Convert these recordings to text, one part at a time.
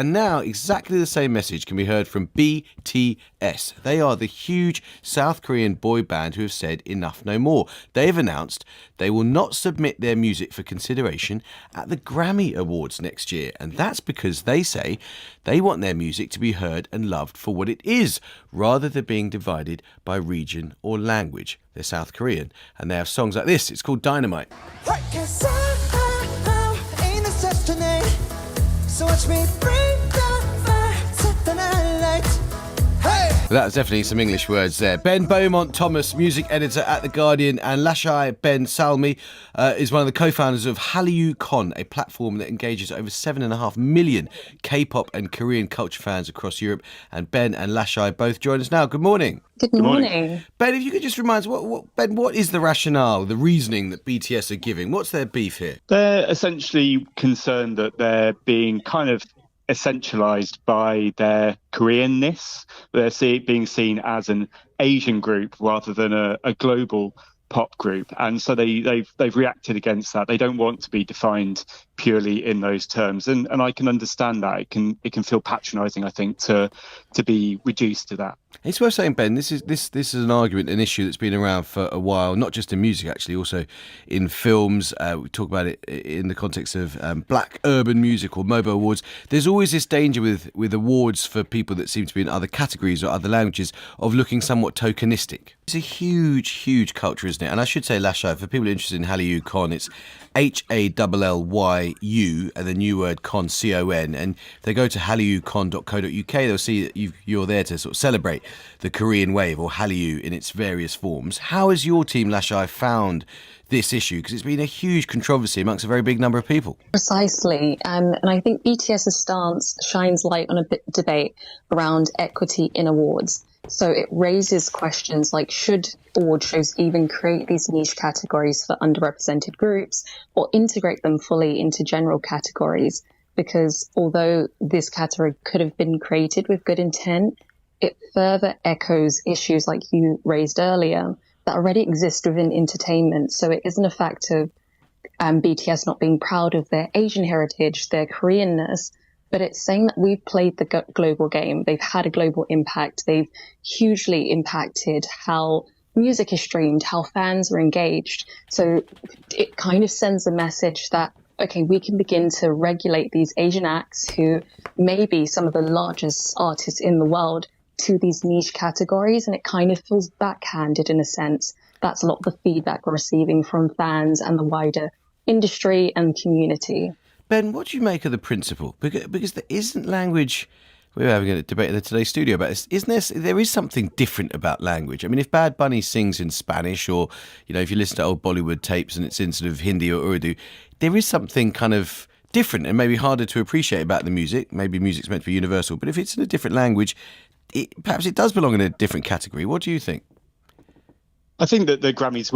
And now exactly the same message can be heard from BTS. They are the huge South Korean boy band who have said enough no more. They've announced they will not submit their music for consideration at the Grammy Awards next year. And that's because they say they want their music to be heard and loved for what it is, rather than being divided by region or language. They're South Korean and they have songs like this. It's called Dynamite. So watch me bring the fire, set the night light. Hey! That's definitely some English words there. Ben Beaumont-Thomas, music editor at The Guardian, and Lashai Ben Salmi is one of the co-founders of HallyuCon, a platform that engages over 7.5 million K-pop and Korean culture fans across Europe. And Ben and Lashai both join us now. Good morning. Good morning. Ben, if you could just remind us, Ben, what is the rationale, the reasoning that BTS are giving? What's their beef here? They're essentially concerned that they're being kind of essentialized by their Koreanness. They're being seen as an Asian group rather than a global pop group, and so they've reacted against that. They don't want to be defined purely in those terms, and I can understand that. It can feel patronising, I think, to be reduced to that. It's worth saying, Ben, this is an argument, an issue that's been around for a while, not just in music, actually, also in films. We talk about it in the context of black urban music or MOBO awards. There's always this danger with awards for people that seem to be in other categories or other languages of looking somewhat tokenistic. It's a huge, huge culture, isn't it? And I should say, Lashai, for people interested in HallyuCon, it's HALLYU and the new word con, C-O-N. And if they go to hallyucon.co.uk, they'll see that you're there to sort of celebrate the Korean wave, or Hallyu in its various forms. How has your team, Lashai, found this issue? Because it's been a huge controversy amongst a very big number of people. Precisely. And I think BTS's stance shines light on a debate around equity in awards. So it raises questions like, should award shows even create these niche categories for underrepresented groups or integrate them fully into general categories? Because although this category could have been created with good intent, it further echoes issues like you raised earlier that already exist within entertainment. So it isn't a fact of BTS not being proud of their Asian heritage, their Koreanness, but it's saying that we've played the global game. They've had a global impact. They've hugely impacted how music is streamed, how fans are engaged. So it kind of sends a message that, okay, we can begin to regulate these Asian acts who may be some of the largest artists in the world to these niche categories. And it kind of feels backhanded in a sense. That's a lot of the feedback we're receiving from fans and the wider industry and community. Ben, what do you make of the principle? Because there isn't language. We were having a debate in the Today studio about this. There is something different about language. I mean, if Bad Bunny sings in Spanish, or if you listen to old Bollywood tapes and it's in sort of Hindi or Urdu, there is something kind of different and maybe harder to appreciate about the music. Maybe music's meant to be universal, but if it's in a different language, perhaps it does belong in a different category. What do you think? I think that the Grammys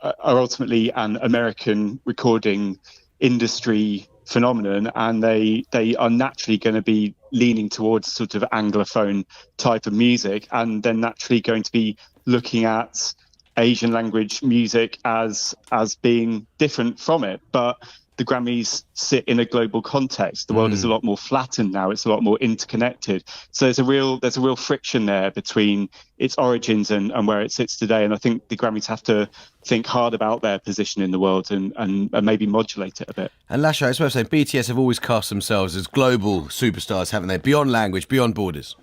are ultimately an American recording industry phenomenon, and they are naturally going to be leaning towards sort of Anglophone type of music, and they're naturally going to be looking at Asian language music as being different from it. But the Grammys sit in a global context. The world is a lot more flattened now. It's a lot more interconnected. So there's a real friction there between its origins and where it sits today. And I think the Grammys have to think hard about their position in the world and maybe modulate it a bit. And Lashai, it's worth saying, BTS have always cast themselves as global superstars, haven't they? Beyond language, beyond borders.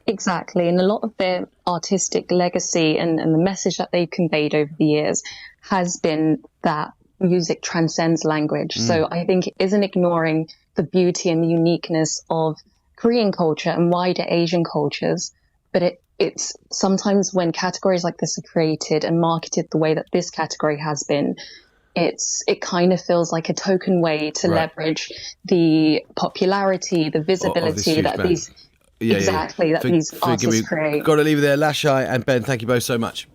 Exactly. And a lot of their artistic legacy and the message that they've conveyed over the years has been that music transcends language. So I think it isn't ignoring the beauty and the uniqueness of Korean culture and wider Asian cultures, but it's sometimes when categories like this are created and marketed the way that this category has been, it kind of feels like a token way to leverage the popularity, the visibility that these these artists create. Got to leave it there. Lashai and Ben, thank you both so much.